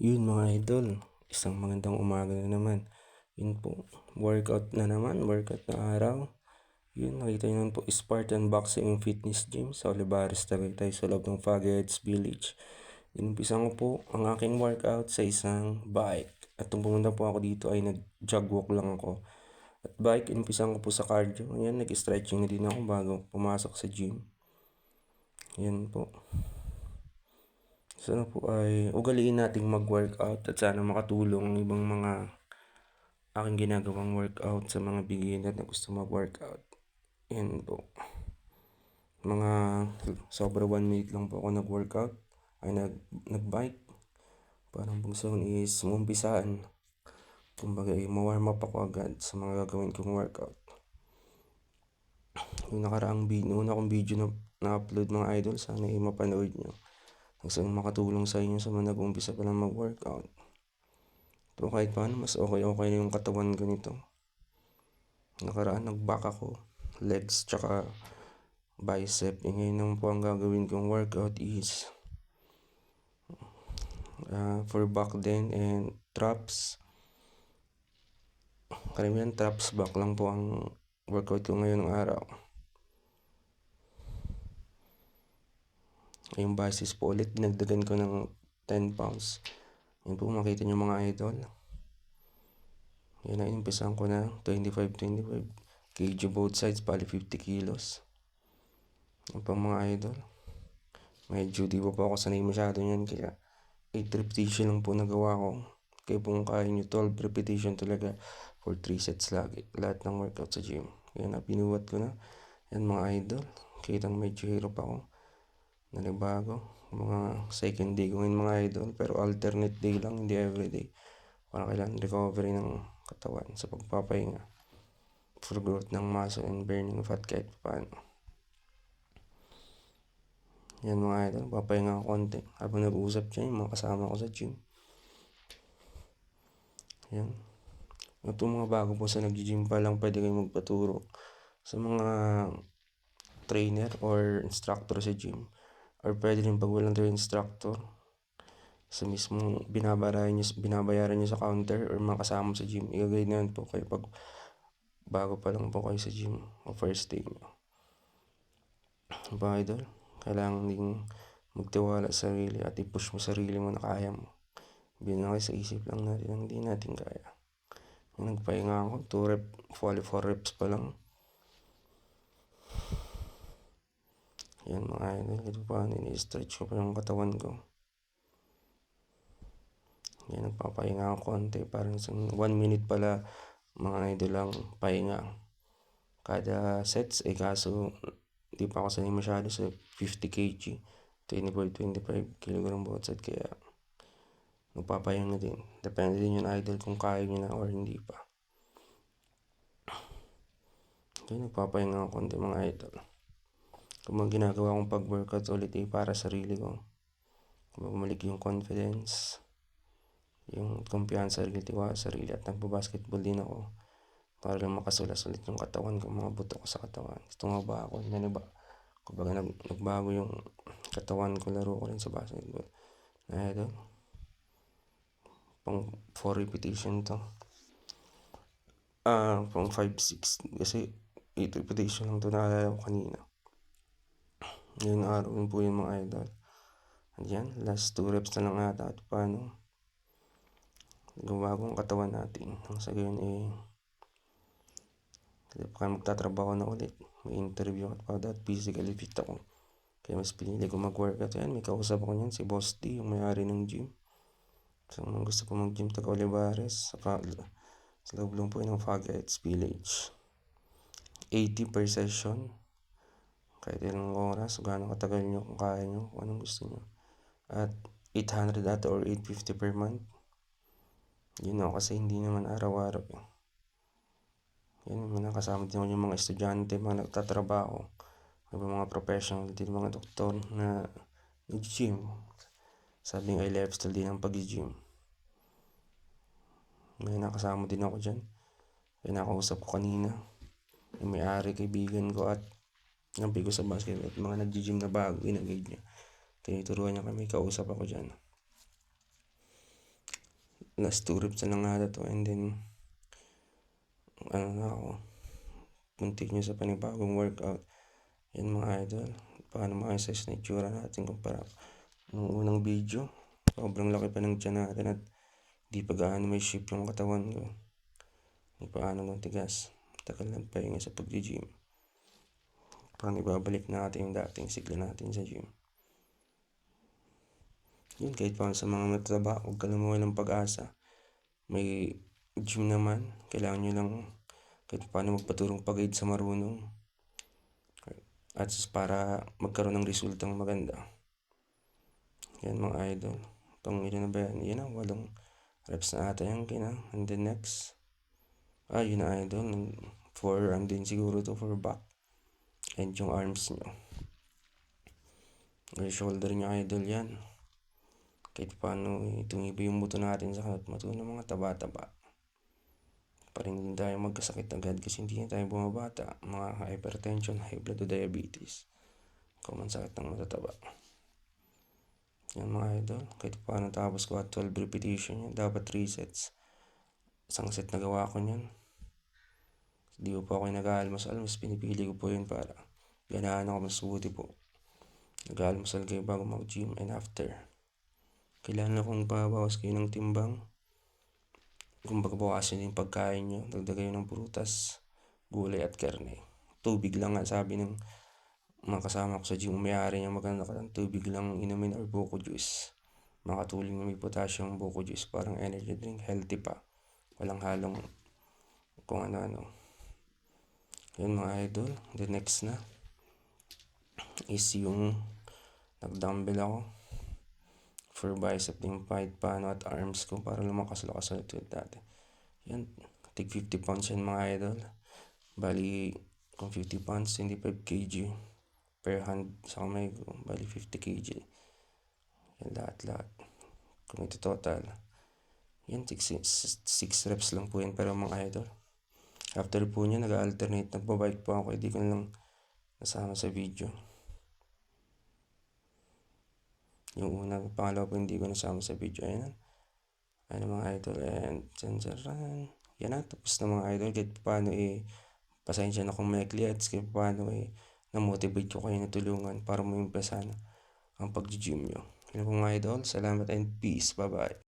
Yun mga idol, isang magandang umaga na naman. Yun po, workout na naman, workout na araw. Yun, nakita nyo naman po, Spartan Boxing and Fitness Gym sa Olivares, Tagaytay sa loob ng Fagheads Village. Inumpisan ko po ang aking workout sa isang bike. At nung pumunta po ako dito ay nag-jog walk lang ako. At bike, inumpisan ko po sa cardio. Ayan, nag-stretching na din ako bago pumasok sa gym. Yan po. Sana po ay ugaliin nating mag-workout at sana makatulong ang ibang mga aking ginagawang workout sa mga beginner na gusto mag-workout. Yan po. Mga sobra 1 minute lang po ako nag-workout. Ay nag-bike. Parang gusto ko is umumpisaan. Kumbaga ay ma-warm up ako agad sa mga gagawin kong workout. Yung nakaraang una kong video na na-upload mga idol, sana ay mapanood nyo. Sana makatulong sa inyo sa mga nag-umpisa pa lang mag-workout. So kahit paano mas okay na yung katawan ko nito. Nakaraan nag-back ako, legs tsaka bicep. Ngayon naman po ang gagawin kong workout is for back din and traps. Karamihan traps back lang po ang workout ko ngayon ng araw. Yung biceps po ulit, dinagdagan ko ng 10 pounds. Yan po makita nyo mga idol. Yan na, inumpisan ko na 25 kg both sides, bali 50 kilos. Yan po mga idol. Medyo di pa po ako sanay masyado yan, kaya 8 repetition lang po nagawa ko. Kaya po kaya nyo 12 repetition talaga for 3 sets lagi. Lahat ng workout sa gym. Yan na, pinuwat ko na. Yan mga idol. Kitang medyo hirap ako. Nanibago. Mga second day ko ngayon mga idol. Pero alternate day lang, hindi everyday. Para kailangan recovery ng katawan sa pagpapahinga. For growth ng muscle and burning fat kahit paano. Yan mga idol, papahinga ako konti habang nag-uusap dyan yung mga kasama ko sa gym. Yan. Ito mga bago po sa nag-gym pa lang, pwede kayong magpaturo sa mga trainer or instructor sa gym. Or pwede rin pag walang instructor, sa mismo binabayaran nyo sa counter or mga kasama sa gym. I-guide na po kayo pag bago pa lang po kayo sa gym o first day nyo. Ba idol, kailangan ding magtiwala sa sarili at i-push mo sarili mo na kaya mo. Bilang kayo sa isip lang natin ang hindi natin kaya. Nagpahinga ako, 4 reps pa lang. Yan mga idol, ito pa, ini-stretch ko pa yung katawan ko. Yan, nagpapahinga ako konti, parang 1 minute pala mga idol lang pahinga. Kada sets, kaso di pa ako sanay masyado sa 50 kg, 25 kg bawat set, kaya magpapahinga din. Depende din yung idol kung kaya nyo na or hindi pa. Okay, nagpapahinga ako konti mga idol. Kung mga ginagawa kong pag-workout ulit para sarili ko. Bumalik yung confidence, yung kumpiyansa sa sarili at nagbabasketball din ako para lang makasulas ulit yung katawan ko, mga buto ko sa katawan. Tumaba ako, kumbaga nagbago yung katawan ko, laro ko rin sa basketball. Na ito, pang 4 repetition to. Pang 5-6 kasi 8 repetition lang to, naalala ko kanina. Ngayon araw po yung mga idol. Ayan, last 2 reps na lang ata at paano gumawa ang katawan natin. Nang sa gayon kaya magtatrabaho na ulit. May interview at physically fit ako. Kaya mas pinili ko mag-workout. Ayan, may kausap ako niyan, si Boss D, yung may-ari ng gym. So, kung gusto ko mag-gym taga Olivares, sa loob lang po ng Fagheads Village. 80 per session. Kahit ilang oras, gaano katagal nyo, kung kaya nyo, kung anong gusto nyo. At 800 ata or 850 per month. Yun ako kasi hindi naman araw-araw. Yan, nakasama din ako yung mga estudyante, mga nagtatrabaho. Mga professional din, mga doktor na nag-gym. Sabing ay lifestyle din ang pag-gym. May nakasama din ako dyan. May nakausap ko kanina. Yung may-ari, kaibigan ko at nabi ko sa basketball at mga nag-gym na bago, inagay niya. Tinuturuan niya kami, kausap ako dyan. last 2 reps na lang ata to, and then ano na ako, continue sa panibagong workout. Yan mga idol, paano ma-assess na itsura natin kumpara nung unang video. Sobrang laki pa ng tiyan natin at di pa gaano may shape yung katawan ko. Di paano ng tigas, tagal ng pahinga sa pag-gym. Paano ibabalik natin yung dating sigla natin sa gym. Yun, kahit paano sa mga mataba, huwag ka lang mawalang pag-asa. May gym naman, kailangan nyo lang kahit paano magpaturong pag-guide sa marunong. At para magkaroon ng resultang maganda. Yan mga idol. Itong ilan na ba yan? Yan ang 8 reps na ata yan kina. And then next. Yun na idol. 4 and then siguro to for back. And yung arms nyo. Or shoulder nyo idol yan. Kahit paano tumibo yung buto natin sa kanat matuto ng mga taba-taba. Para hindi tayo magkasakit agad kasi hindi na tayo bumabata. Mga hypertension, high blood o diabetes. Common sakit ng matataba. Yan mga idol. Kahit paano tapos ko at 12 repetition yan. Dapat 3 sets. Isang set na gawa ko yan. Hindi ko po ako nag-aalmusal. Mas pinipili ko po yun para ganahan ako mas buti po. Nag-aalmusal kayo bago mag-gym and after. Kailangan akong babawas kayo ng timbang. Kung bawasin yung pagkain nyo, dagdagan ng prutas, gulay at karne. Tubig lang nga sabi ng mga kasama ko sa gym, umayari niya maganda ka ng tubig lang inumin or buko juice. Makatulong na may potassium buko juice, parang energy drink, healthy pa. Walang halong kung ano-ano. Yun mga idol, the next na is yung nag-dumbbell ako for bicep yung fight paano at arms ko para lumakas-lakas ulit dati. Yan, take 50 pounds yan mga idol. Bali, kung 50 pounds, 25 kg per hand sa kamay ko. Bali, 50 kg. Yan lahat-lahat. Kung ito total, yan, 6 reps lang po yan pero mga idol. After po niya, nag-alternate. Nagbabike po ako, hindi ko lang nasama sa video. Yung una, pangalawa po hindi ko nasama sa video. Ayan. Ayan mga idol. And sansaran. Yan na. Tapos na mga idol. Kahit paano pasensya na kung maikli at kahit paano na-motivate ko kayo na tulungan para mo impesan ang pag-gym nyo. Yan po mga idol. Salamat and peace. Bye-bye.